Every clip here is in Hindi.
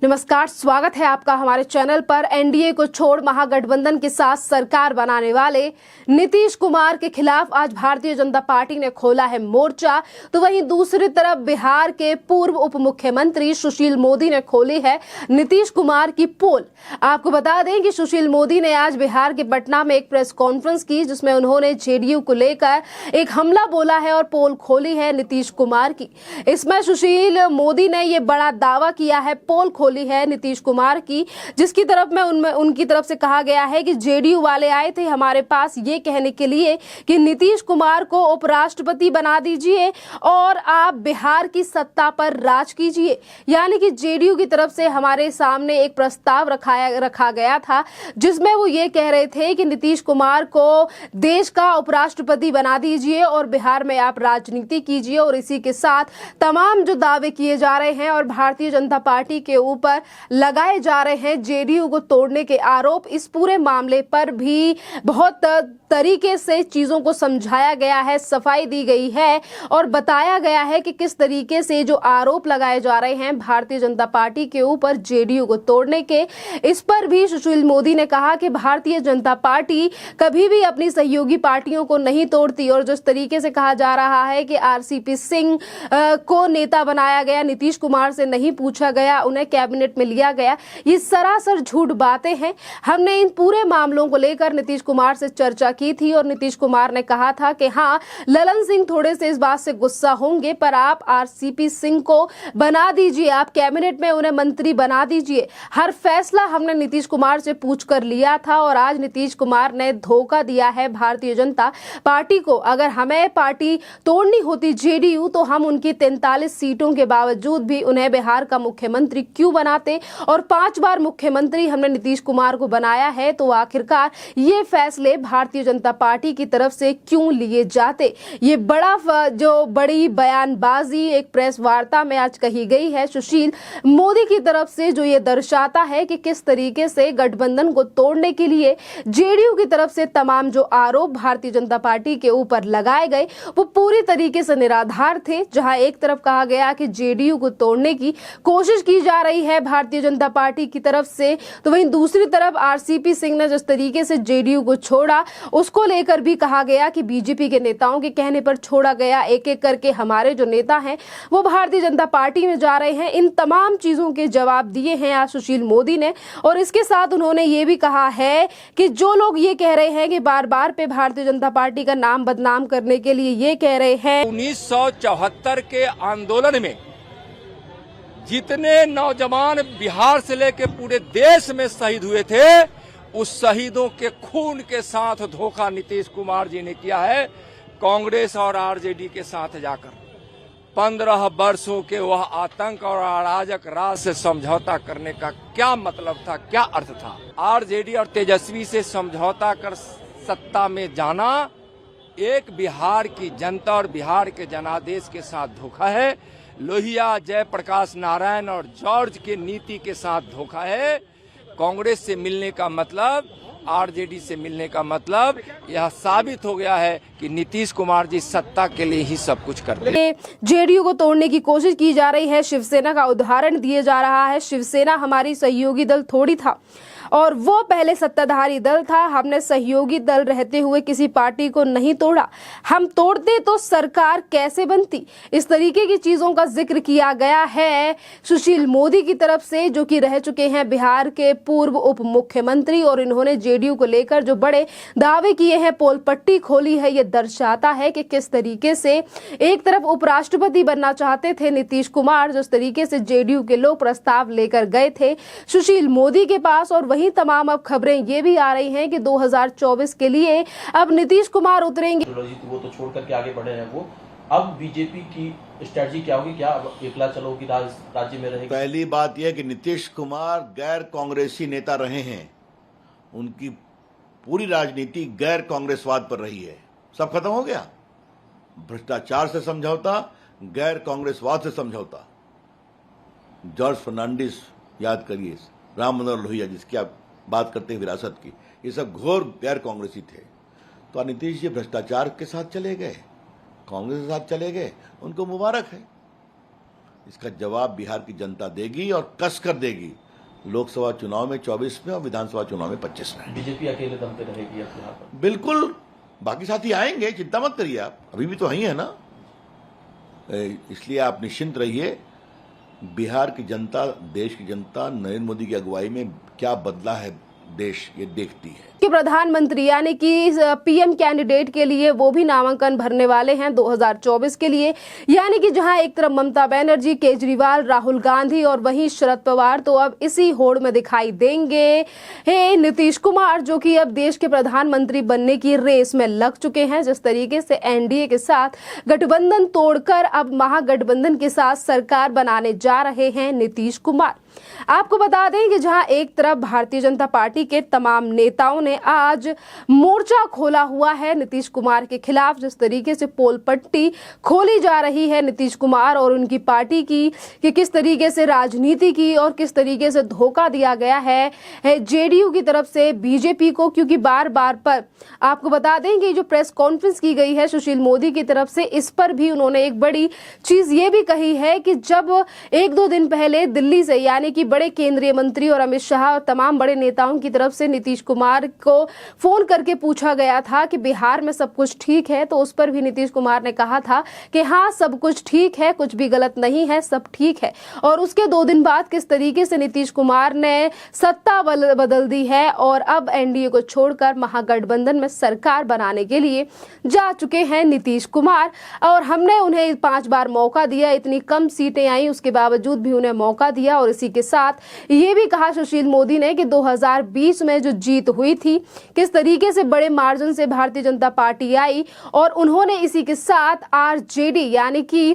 नमस्कार, स्वागत है आपका हमारे चैनल पर। एनडीए को छोड़ महागठबंधन के साथ सरकार बनाने वाले नीतीश कुमार के खिलाफ आज भारतीय जनता पार्टी ने खोला है मोर्चा। तो वहीं दूसरी तरफ बिहार के पूर्व उप मुख्यमंत्री सुशील मोदी ने खोली है नीतीश कुमार की पोल। आपको बता दें कि सुशील मोदी ने आज बिहार के पटना में एक प्रेस कॉन्फ्रेंस की, जिसमें उन्होंने जेडीयू को लेकर एक हमला बोला है और पोल खोली है नीतीश कुमार की। इसमें सुशील मोदी ने ये बड़ा दावा किया है, पोल खोली है नीतीश कुमार की, जिसकी तरफ में उनकी तरफ से कहा गया है कि जेडीयू वाले आए थे हमारे पास ये कहने के लिए कि नीतीश कुमार को उपराष्ट्रपति बना दीजिए और आप बिहार की सत्ता पर राज कीजिए। यानी कि जेडीयू की तरफ से हमारे सामने एक प्रस्ताव रखा गया था, जिसमें वो ये कह रहे थे कि नीतीश कुमार को देश का उपराष्ट्रपति बना दीजिए और बिहार में आप राजनीति कीजिए। और इसी के साथ तमाम जो दावे किए जा रहे हैं और भारतीय जनता पार्टी के ऊपर लगाए जा रहे हैं जेडीयू को तोड़ने के आरोप, इस पूरे मामले पर भी बहुत तरीके से चीजों को समझाया गया है, सफाई दी गई है और बताया गया है कि किस तरीके से जो आरोप लगाए जा रहे हैं भारतीय जनता पार्टी के ऊपर जेडीयू को तोड़ने के, इस पर भी सुशील मोदी ने कहा कि भारतीय जनता पार्टी कभी भी अपनी सहयोगी पार्टियों को नहीं तोड़ती। और जिस तरीके से कहा जा रहा है कि आरसीपी सिंह को नेता बनाया गया, नीतीश कुमार से नहीं पूछा गया, उन्हें कैबिनेट में लिया गया, ये सरासर झूठ बातें हैं। हमने इन पूरे मामलों को लेकर नीतीश कुमार से चर्चा की थी और नीतीश कुमार ने कहा था कि हाँ, ललन सिंह थोड़े से इस बात से गुस्सा होंगे, पर आप आरसीपी सिंह को बना दीजिए, आप कैबिनेट में उन्हें मंत्री बना दीजिए। हर फैसला हमने नीतीश कुमार से पूछकर लिया था और आज नीतीश कुमार ने धोखा दिया है भारतीय जनता पार्टी को। अगर हमें पार्टी तोड़नी होती जेडीयू, तो हम उनकी 43 सीटों के बावजूद भी उन्हें बिहार का मुख्यमंत्री क्यों बनाते, और 5 बार मुख्यमंत्री हमने नीतीश कुमार को बनाया है, तो आखिरकार ये फैसले भारतीय जनता पार्टी की तरफ से क्यों लिए जाते। ये बड़ी बयानबाजी एक प्रेस वार्ता में आज कही गई है सुशील मोदी की तरफ से, जो ये दर्शाता है कि किस तरीके से गठबंधन को तोड़ने के लिए जेडीयू की तरफ से तमाम जो आरोप भारतीय जनता पार्टी के ऊपर लगाए गए वो पूरी तरीके से निराधार थे। जहां एक तरफ कहा गया कि जेडीयू को तोड़ने की कोशिश की जा रही है भारतीय जनता पार्टी की तरफ से, तो वहीं दूसरी तरफ आरसीपी सिंह ने जिस तरीके से जेडीयू को छोड़ा, उसको लेकर भी कहा गया कि बीजेपी के नेताओं के कहने पर छोड़ा गया। एक एक करके हमारे जो नेता हैं वो भारतीय जनता पार्टी में जा रहे हैं। इन तमाम चीजों के जवाब दिए हैं आज सुशील मोदी ने। और इसके साथ उन्होंने ये भी कहा है कि जो लोग ये कह रहे हैं कि बार बार पे भारतीय जनता पार्टी का नाम बदनाम करने के लिए ये कह रहे हैं, 1974 के आंदोलन में जितने नौजवान बिहार से लेकर पूरे देश में शहीद हुए थे, उस शहीदों के खून के साथ धोखा नीतीश कुमार जी ने किया है कांग्रेस और आरजेडी के साथ जाकर। 15 वर्षों के वह आतंक और अराजक राज से समझौता करने का क्या मतलब था, क्या अर्थ था। आरजेडी और तेजस्वी से समझौता कर सत्ता में जाना एक बिहार की जनता और बिहार के जनादेश के साथ धोखा है। लोहिया, जयप्रकाश नारायण और जॉर्ज के नीति के साथ धोखा है। कांग्रेस से मिलने का मतलब, आरजेडी से मिलने का मतलब यह साबित हो गया है कि नीतीश कुमार जी सत्ता के लिए ही सब कुछ करते हैं। जेडीयू को तोड़ने की कोशिश की जा रही है, शिवसेना का उदाहरण दिया जा रहा है। शिवसेना हमारी सहयोगी दल थोड़ी था और वो पहले सत्ताधारी दल था। हमने सहयोगी दल रहते हुए किसी पार्टी को नहीं तोड़ा, हम तोड़ते तो सरकार कैसे बनती। इस तरीके की चीजों का जिक्र किया गया है सुशील मोदी की तरफ से, जो कि रह चुके हैं बिहार के पूर्व उप मुख्यमंत्री। और इन्होंने जेडीयू को लेकर जो बड़े दावे किए हैं, पोल पट्टी खोली है, ये दर्शाता है कि किस तरीके से एक तरफ उपराष्ट्रपति बनना चाहते थे नीतीश कुमार, जिस तरीके से जेडीयू के लोग प्रस्ताव लेकर गए थे सुशील मोदी के पास। और वहीं तमाम अब खबरें ये भी आ रही हैं कि 2024 के लिए अब नीतीश कुमार उतरेंगे। वो तो छोड़ करके आगे बढ़े हैं वो। अब बीजेपी की स्ट्रेटजी क्या होगी? क्या अब एकला चलोगी, राज्य में रहेगी? पहली बात यह कि नीतीश कुमार गैर कांग्रेसी नेता रहे हैं, उनकी पूरी राजनीति गैर कांग्रेसवाद पर रही है। सब खत्म हो गया। भ्रष्टाचार से समझौता, गैर कांग्रेसवाद से समझौता। जॉर्ज फर्नांडिस याद करिए, राम मनोहर लोहिया जिसकी आप बात करते हैं विरासत की, ये सब घोर गैर कांग्रेसी थे। तो नीतीश जी भ्रष्टाचार के साथ चले गए, कांग्रेस के साथ चले गए, उनको मुबारक है। इसका जवाब बिहार की जनता देगी और कस कर देगी। लोकसभा चुनाव में 24 में और विधानसभा चुनाव में 25 में। बीजेपी अकेले दम पे रहेगी अब यहाँ पर? बिल्कुल, बाकी साथी आएंगे, चिंता मत करिए आप, अभी भी तो वही है ना। इसलिए आप निश्चिंत रहिए। बिहार की जनता, देश की जनता नरेंद्र मोदी की अगुवाई में क्या बदला है देश, ये देखती है कि प्रधानमंत्री यानी कि पीएम कैंडिडेट के लिए वो भी नामांकन भरने वाले हैं 2024 के लिए। यानी कि जहां एक तरफ ममता बनर्जी, केजरीवाल, राहुल गांधी और वहीं शरद पवार तो अब इसी होड़ में दिखाई देंगे। हे नीतीश कुमार जो कि अब देश के प्रधानमंत्री बनने की रेस में लग चुके हैं। जिस तरीके से एनडीए के साथ गठबंधन तोड़कर अब महागठबंधन के साथ सरकार बनाने जा रहे हैं नीतीश कुमार। आपको बता दें कि जहां एक तरफ भारतीय जनता पार्टी के तमाम नेताओं ने आज मोर्चा खोला हुआ है नीतीश कुमार के खिलाफ। जिस तरीके से पोल पट्टी खोली जा रही है नीतीश कुमार और उनकी पार्टी की कि किस तरीके से राजनीति की और किस तरीके से धोखा दिया गया है जेडीयू की तरफ से बीजेपी को। क्योंकि बार बार पर आपको बता दें कि जो प्रेस कॉन्फ्रेंस की गई है सुशील मोदी की तरफ से, इस पर भी उन्होंने एक बड़ी चीज ये भी कही है कि जब 1-2 दिन पहले दिल्ली से यानी कि बड़े केंद्रीय मंत्री और अमित शाह और तमाम बड़े नेताओं की तरफ से नीतीश कुमार को फोन करके पूछा गया था कि बिहार में सब कुछ ठीक है, तो उस पर भी नीतीश कुमार ने कहा था कि हाँ सब कुछ ठीक है, कुछ भी गलत नहीं है, सब ठीक है। और उसके 2 दिन बाद किस तरीके से नीतीश कुमार ने सत्ता बदल दी है और अब एनडीए को छोड़कर महागठबंधन में सरकार बनाने के लिए जा चुके हैं नीतीश कुमार। और हमने उन्हें 5 बार मौका दिया, इतनी कम सीटें आई उसके बावजूद भी उन्हें मौका दिया। और इसी के साथ ये भी कहा सुशील मोदी ने कि 2020 में जो जीत हुई थी, किस तरीके से बड़े मार्जिन से भारतीय जनता पार्टी आई और उन्होंने इसी के साथ आरजेडी यानी कि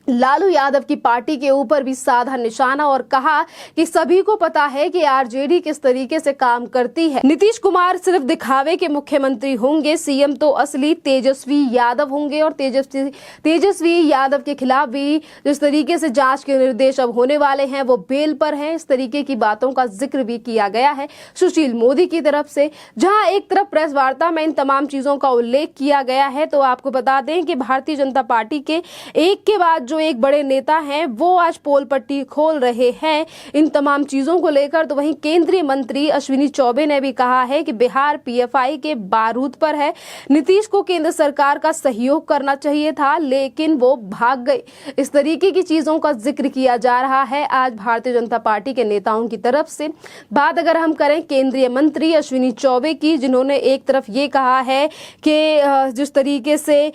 लालू यादव की पार्टी के ऊपर भी साधा निशाना और कहा कि सभी को पता है कि आरजेडी किस तरीके से काम करती है। नीतीश कुमार सिर्फ दिखावे के मुख्यमंत्री होंगे, सीएम तो असली तेजस्वी यादव होंगे। और तेजस्वी यादव के खिलाफ भी जिस तरीके से जांच के निर्देश अब होने वाले हैं वो बेल पर हैं, इस तरीके की बातों का जिक्र भी किया गया है सुशील मोदी की तरफ से। जहां एक तरफ प्रेस वार्ता में इन तमाम चीजों का उल्लेख किया गया है, तो आपको बता दें कि भारतीय जनता पार्टी के एक के बाद जो एक बड़े नेता हैं वो आज पोल पट्टी खोल रहे हैं इन तमाम चीजों को लेकर। तो वहीं केंद्रीय मंत्री अश्विनी चौबे ने भी कहा है कि बिहार पीएफआई के बारूद पर है, नीतीश को केंद्र सरकार का सहयोग करना चाहिए था लेकिन वो भाग गए। इस तरीके की चीजों का जिक्र किया जा रहा है आज भारतीय जनता पार्टी के नेताओं की तरफ से। बात अगर हम करें केंद्रीय मंत्री अश्विनी चौबे की, जिन्होंने एक तरफ ये कहा है कि जिस तरीके से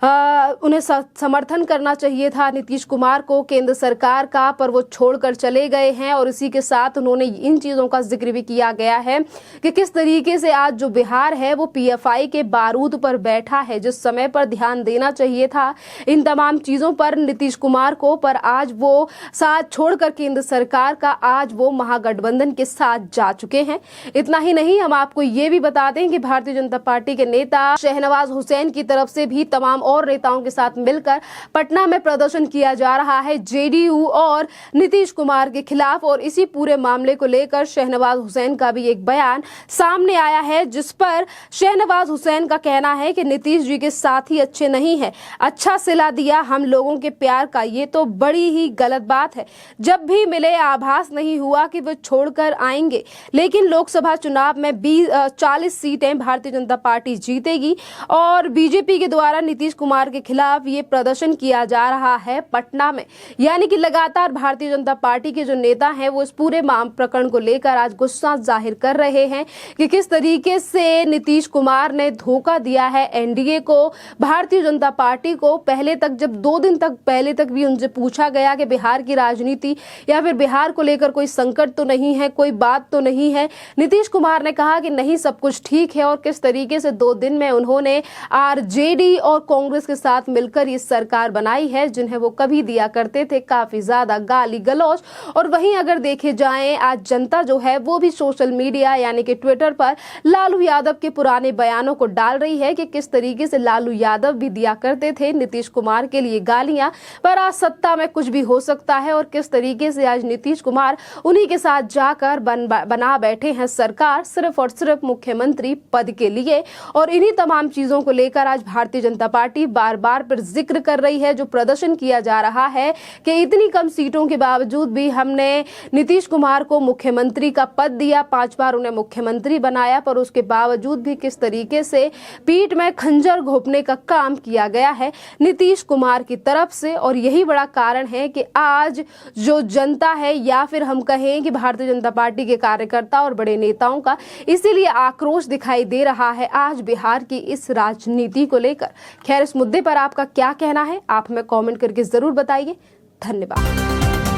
उन्हें समर्थन करना चाहिए था नीतीश कुमार को केंद्र सरकार का, पर वो छोड़कर चले गए हैं। और इसी के साथ उन्होंने इन चीजों का जिक्र भी किया गया है कि किस तरीके से आज जो बिहार है वो पीएफआई के बारूद पर बैठा है। जिस समय पर ध्यान देना चाहिए था इन तमाम चीजों पर नीतीश कुमार को, पर आज वो साथ छोड़कर केंद्र सरकार का आज वो महागठबंधन के साथ जा चुके हैं। इतना ही नहीं, हम आपको ये भी बता दें कि भारतीय जनता पार्टी के नेता शहनवाज हुसैन की तरफ से भी तमाम और नेताओं के साथ मिलकर पटना में प्रदर्शन किया जा रहा है जेडीयू और नीतीश कुमार के खिलाफ। और इसी पूरे मामले को लेकर शहनवाज हुसैन का भी एक बयान सामने आया है, जिस पर शहनवाज हुसैन का कहना है कि नीतीश जी के साथी अच्छे नहीं है, अच्छा सिला दिया हम लोगों के प्यार का, ये तो बड़ी ही गलत बात है। जब भी मिले आभास नहीं हुआ कि वो छोड़कर आएंगे, लेकिन लोकसभा चुनाव में 40 सीटें भारतीय जनता पार्टी जीतेगी। और बीजेपी के द्वारा नीतीश कुमार के खिलाफ ये प्रदर्शन किया जा रहा है पटना में। यानी कि लगातार भारतीय जनता पार्टी के जो नेता हैं वो इस पूरे प्रकरण को लेकर आज गुस्सा जाहिर कर रहे हैं कि किस तरीके से नीतीश कुमार ने धोखा दिया है एनडीए को, भारतीय जनता पार्टी को। पहले तक जब 2 दिन तक पहले तक भी उनसे पूछा गया कि बिहार की राजनीति या फिर बिहार को लेकर कोई संकट तो नहीं है, कोई बात तो नहीं है, नीतीश कुमार ने कहा कि नहीं सब कुछ ठीक है। और किस तरीके से 2 दिन में उन्होंने आरजेडी और कांग्रेस के साथ मिलकर ये सरकार बनाई है, जिन्हें वो कभी दिया करते थे काफी ज्यादा गाली गलौज। और वहीं अगर देखे जाएं आज जनता जो है वो भी सोशल मीडिया यानी कि ट्विटर पर लालू यादव के पुराने बयानों को डाल रही है कि किस तरीके से लालू यादव भी दिया करते थे नीतीश कुमार के लिए गालियां, पर आज सत्ता में कुछ भी हो सकता है। और किस तरीके से आज नीतीश कुमार उन्हीं के साथ जाकर बना बैठे हैं सरकार सिर्फ और सिर्फ मुख्यमंत्री पद के लिए। और इन्हीं तमाम चीजों को लेकर आज भारतीय जनता पार्टी पार्टी बार बार पर जिक्र कर रही है, जो प्रदर्शन किया जा रहा है कि इतनी कम सीटों के बावजूद भी हमने नीतीश कुमार को मुख्यमंत्री का पद दिया, 5 बार उन्हें मुख्यमंत्री बनाया, पर उसके बावजूद भी किस तरीके से पीठ में खंजर घोंपने का काम किया गया है नीतीश कुमार की तरफ से। और यही बड़ा कारण है कि आज जो जनता है, या फिर हम कहें कि भारतीय जनता पार्टी के कार्यकर्ता और बड़े नेताओं का इसीलिए आक्रोश दिखाई दे रहा है आज बिहार की इस राजनीति को लेकर। खैर, इस मुद्दे पर आपका क्या कहना है, आप हमें कमेंट करके जरूर बताइए। धन्यवाद।